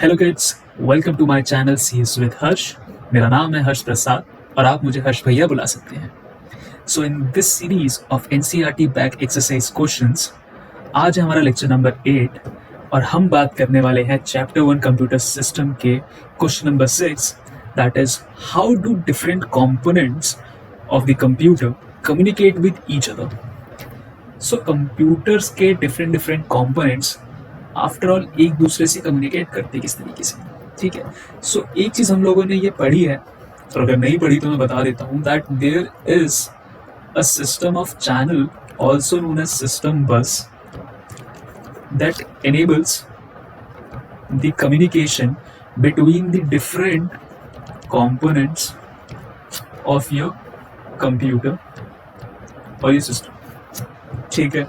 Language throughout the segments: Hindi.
Hello kids, welcome to my channel sees with Harsh. मेरा नाम है हर्ष प्रसाद और आप मुझे हर्ष भैया बुला सकते हैं। So in this series of NCERT back exercise questions, आज है हमारा लेक्चर नंबर 8 और हम बात करने वाले हैं चैप्टर 1 कंप्यूटर सिस्टम के question number 6, that is how do different components of the computer communicate with each other. So computers के डिफरेंट कंपोनेंट्स आफ्टर ऑल एक दूसरे से कम्युनिकेट करते किस तरीके से, ठीक है। सो एक चीज हम लोगों ने ये पढ़ी है, और अगर नहीं पढ़ी तो मैं बता देता हूँ, that there is a system of channel also known as system bus that enables the communication between the different components of your computer और ये सिस्टम, ठीक है।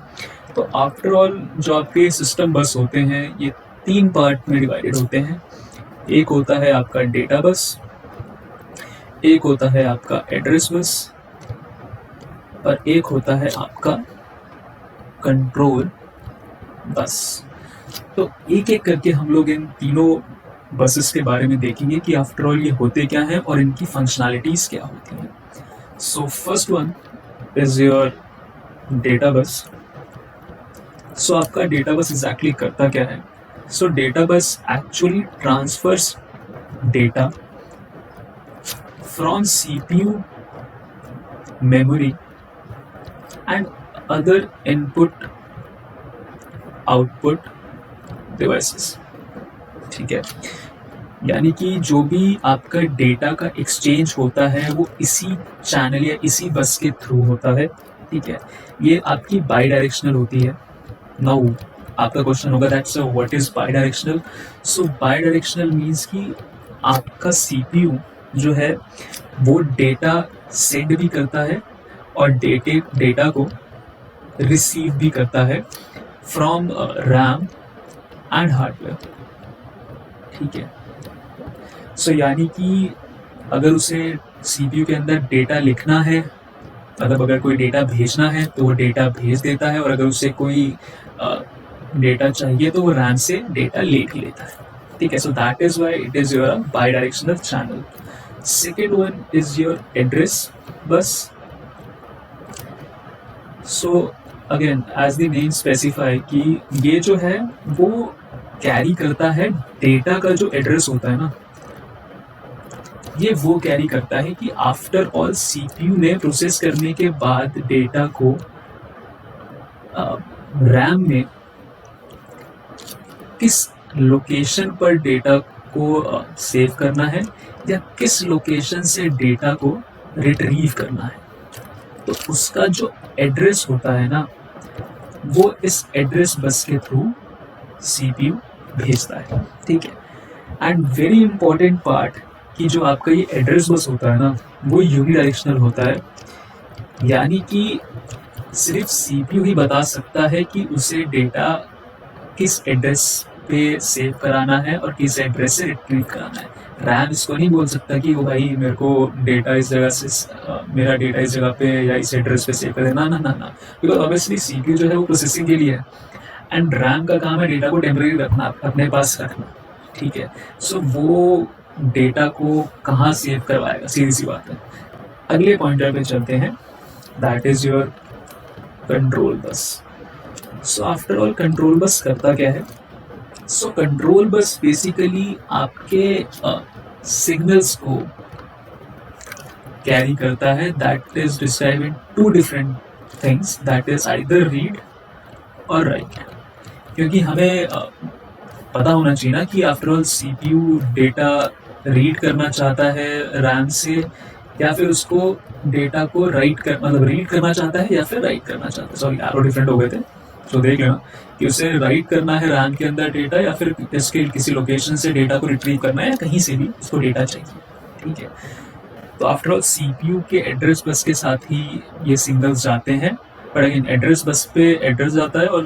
तो आफ्टर ऑल जो आपके सिस्टम बस होते हैं ये 3 पार्ट में डिवाइडेड होते हैं। एक होता है आपका डेटा बस, एक होता है आपका एड्रेस बस और एक होता है आपका कंट्रोल बस। तो एक एक करके हम लोग इन तीनों बसेस के बारे में देखेंगे कि आफ्टर ऑल ये होते क्या हैं और इनकी फंक्शनैलिटीज क्या होती हैं। So first one is your data bus. So आपका डेटा बस एग्जैक्टली करता क्या है? So data bus actually transfers data from CPU, memory and other input output devices, ठीक है। यानी कि जो भी आपका डेटा का एक्सचेंज होता है वो इसी चैनल या इसी बस के थ्रू होता है, ठीक है। ये आपकी बाई डायरेक्शनल होती है। नाउ आपका क्वेश्चन होगा that's what is by directional. So by directional means कि आपका सीपीयू जो है वो डेटा सेंड भी करता है और डेटा को रिसीव भी करता है फ्रॉम रैम एंड हार्डवेयर, ठीक है। सो यानी कि अगर उसे सीपीयू के अंदर डेटा लिखना है, मतलब अगर कोई डेटा भेजना है तो वो डेटा भेज देता है, और अगर उसे कोई डेटा चाहिए तो वो रैम से डेटा ले भी लेता है, ठीक है। So that is why it is your bidirectional channel. Second one is your address bus. So again as the name specify कि ये जो है वो कैरी करता है डेटा का जो एड्रेस होता है ना, ये वो कैरी करता है कि आफ्टर ऑल सीपीयू ने प्रोसेस करने के बाद डेटा को रैम में किस लोकेशन पर डेटा को सेव करना है या किस लोकेशन से डेटा को रिट्रीव करना है, तो उसका जो एड्रेस होता है ना वो इस एड्रेस बस के थ्रू सीपीयू भेजता है, ठीक है। एंड वेरी इंपॉर्टेंट पार्ट कि जो आपका ये एड्रेस बस होता है ना वो यूनिडायरेक्शनल होता है, यानी कि सिर्फ सीपीयू ही बता सकता है कि उसे डेटा किस एड्रेस पे सेव कराना है और किस एड्रेस से रिट्रीव कराना है। रैम इसको नहीं बोल सकता कि वो भाई मेरे को डेटा इस जगह से मेरा डेटा इस जगह पे या इस एड्रेस पे सेव कर देना, ना ना ना, बिकॉज ऑब्वियसली सीपीयू जो है वो प्रोसेसिंग के लिए है एंड रैम का काम है डेटा को टेम्परेरी रखना, अपने पास रखना, ठीक है। सो वो डेटा को कहाँ सेव करवाएगा, सीधी सी बात है। अगले पॉइंटर पे चलते हैं, that is your control bus. So after all control bus करता क्या है? सो कंट्रोल बस बेसिकली आपके सिग्नल्स को कैरी करता है, that is describe in 2 different things, that is either read और राइट। क्योंकि हमें पता होना चाहिए ना कि after all CPU data read करना चाहता है रैम से या फिर उसको डेटा को रीड करना चाहता है या फिर राइट करना चाहता है। सॉरी, एरो डिफरेंट हो गए थे, तो देख लेना कि उसे राइट करना है रैम के अंदर डेटा या फिर इसके किसी लोकेशन से डेटा को रिट्रीव करना है या कहीं से भी उसको डेटा चाहिए, ठीक है। तो आफ्टर ऑल सीपीयू के एड्रेस बस के साथ ही ये सिग्नल्स जाते हैं, पर अगेन एड्रेस बस पे एड्रेस जाता है और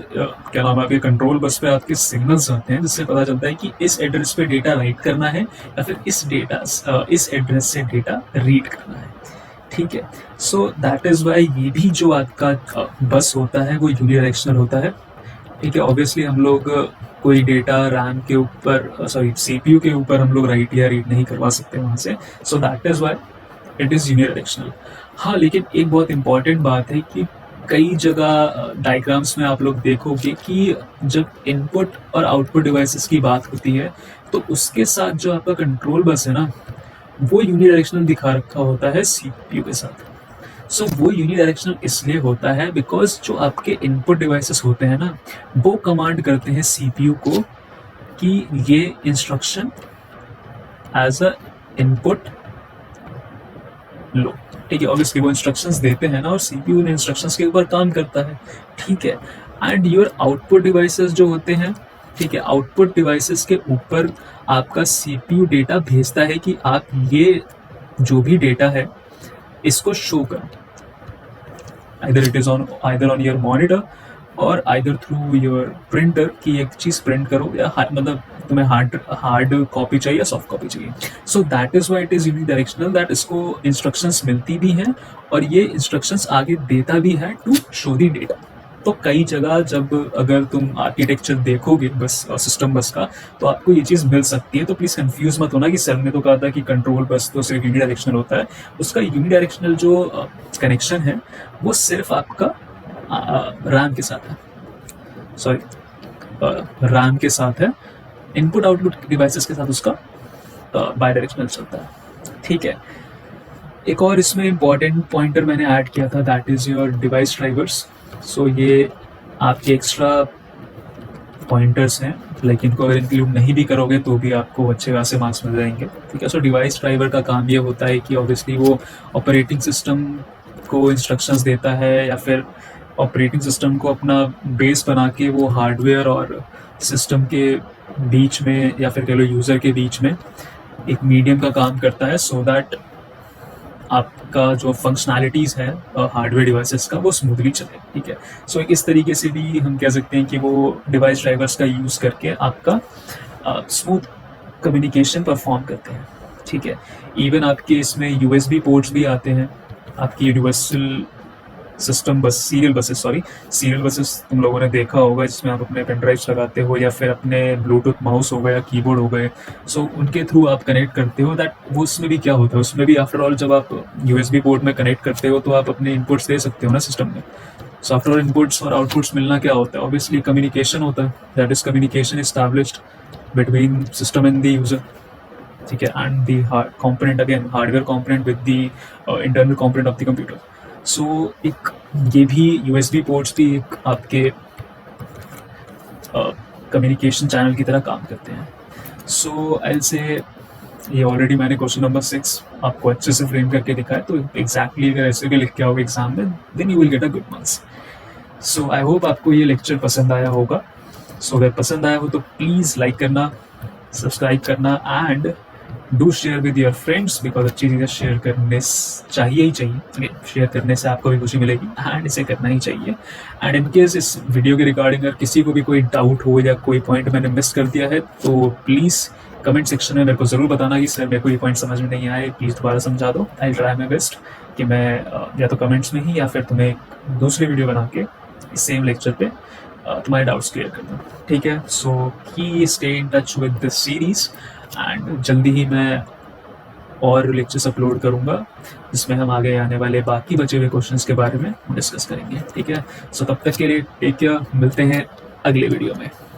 क्या नाम है आपके कंट्रोल बस पे आपके सिग्नल्स आते हैं, जिससे पता चलता है कि इस एड्रेस पे डेटा राइट करना है या फिर इस एड्रेस से डेटा रीड करना है, ठीक है। सो दैट इज वाई ये भी जो आपका बस होता है वो यूनिडायरेक्शनल होता है, ठीक है। ऑब्वियसली हम लोग कोई डेटा रैम के ऊपर सॉरी CPU के ऊपर हम लोग राइट या रीड नहीं करवा सकते वहाँ से. So that is why it is unidirectional. हाँ, लेकिन एक बहुत इंपॉर्टेंट बात है कि कई जगह डायग्राम्स में आप लोग देखोगे कि जब इनपुट और आउटपुट डिवाइसेस की बात होती है तो उसके साथ जो आपका कंट्रोल बस है ना, वो यूनिडायरेक्शनल दिखा रखा होता है CPU के साथ. सो वो यूनिडायरेक्शनल इसलिए होता है बिकॉज जो आपके इनपुट डिवाइसेस होते हैं ना, वो कमांड करते हैं CPU को कि ये इंस्ट्रक्शन एज अ इनपुट लो. ठीक है, ऑब्वियसली वो इंस्ट्रक्शंस देते हैं ना और CPU उन इंस्ट्रक्शंस के ऊपर काम करता है. ठीक है, एंड योर आउटपुट डिवाइसेस जो होते हैं, ठीक है, आउटपुट डिवाइसेस के ऊपर आपका CPU डेटा भेजता है कि आप ये जो भी डेटा है इसको शो करो. either it is on either on your monitor और either through your printer कि एक चीज़ प्रिंट करो या मतलब तुम्हें हार्ड कॉपी चाहिए या सॉफ्ट कॉपी चाहिए. So that is why it is unidirectional, that इसको इंस्ट्रक्शंस मिलती भी हैं और ये इंस्ट्रक्शंस आगे देता भी है टू शो दी डेटा. तो कई जगह जब अगर तुम आर्किटेक्चर देखोगे बस सिस्टम बस का तो आपको ये चीज़ मिल सकती है. तो प्लीज़ कंफ्यूज मत होना कि सर ने तो कहा था कि कंट्रोल बस तो सिर्फ यूनिडायरेक्शनल होता है. उसका यूनिडायरेक्शनल जो कनेक्शन है वो सिर्फ आपका रैम के साथ है, सॉरी रैम के साथ है. इनपुट आउटपुट डिवाइसेस के साथ उसका बाई डायरेक्शनल चलता है. ठीक है, एक और इसमें इम्पॉर्टेंट पॉइंटर मैंने ऐड किया था, that is your device drivers. So ये आपके एक्स्ट्रा पॉइंटर्स हैं, लेकिन इनको अगर इंक्लूड नहीं भी करोगे तो भी आपको अच्छे खासे मार्क्स मिल जाएंगे. ठीक है, सो डिवाइस ड्राइवर का काम ये होता है कि ऑब्वियसली वो ऑपरेटिंग सिस्टम को इंस्ट्रक्शंस देता है या फिर ऑपरेटिंग सिस्टम को अपना बेस बना के वो हार्डवेयर और सिस्टम के बीच में या फिर कह लो यूज़र के बीच में एक मीडियम का काम करता है, सो दैट आपका जो फंक्शनैलिटीज़ है हार्डवेयर डिवाइसेस का वो स्मूथली चले. ठीक है, सो इस तरीके से भी हम कह सकते हैं कि वो डिवाइस ड्राइवर्स का यूज़ करके आपका स्मूथ कम्युनिकेशन परफॉर्म करते हैं. ठीक है, इवन आपके इसमें USB पोर्ट्स भी आते हैं. आपकी यूनिवर्सल सिस्टम बस सीरियल बसेस तुम लोगों ने देखा होगा जिसमें आप अपने पेन ड्राइव्स लगाते हो या फिर अपने ब्लूटूथ माउस हो गया, कीबोर्ड हो गए, सो उनके थ्रू आप कनेक्ट करते हो. दैट वो उसमें भी क्या होता है, उसमें भी आफ्टर ऑल जब आप USB पोर्ट में कनेक्ट करते हो तो आप अपने इनपुट्स दे सकते हो ना सिस्टम में. सो आफ्टर ऑल इनपुट्स और आउटपुट्स मिलना क्या होता है, ऑब्वियसली कम्युनिकेशन होता है. That is communication established between system and the user. ठीक है, and the component again hardware component with the internal component of the computer. So एक ये भी USB पोर्ट्स भी एक आपके कम्युनिकेशन चैनल की तरह काम करते हैं. सो आई से ये ऑलरेडी मैंने क्वेश्चन नंबर 6 आपको अच्छे से फ्रेम करके दिखाया, तो एग्जैक्टली अगर ऐसे भी लिख के आओगे एग्जाम में then you will get a good marks. So I hope आपको ये लेक्चर पसंद आया होगा. सो अगर पसंद आया हो तो प्लीज़ लाइक करना, सब्सक्राइब करना and do share with your friends, because अच्छी चीज़ें शेयर करने चाहिए ही चाहिए. शेयर करने से आपको भी खुशी मिलेगी एंड इसे करना ही चाहिए. एंड इन केस इस वीडियो के रिगार्डिंग अगर किसी को भी कोई डाउट हो या कोई पॉइंट मैंने मिस कर दिया है तो प्लीज़ कमेंट सेक्शन में मेरे को ज़रूर बताना कि सर मेरे को ये पॉइंट समझ में नहीं आए, प्लीज़ दोबारा समझा दो. आई ट्राई माई बेस्ट कि मैं या तो कमेंट्स में ही या फिर तुम्हें दूसरी वीडियो बना के इस सेम लेक्चर पे तुम्हारे डाउट्स क्लियर कर दूँ. ठीक है, सो की stay in touch with this series and जल्दी ही मैं और लेक्चर्स अपलोड करूँगा जिसमें हम आगे आने वाले बाकी बचे हुए क्वेश्चंस के बारे में डिस्कस करेंगे. ठीक है, सो तब तक के लिए टेक केयर, मिलते हैं अगले वीडियो में.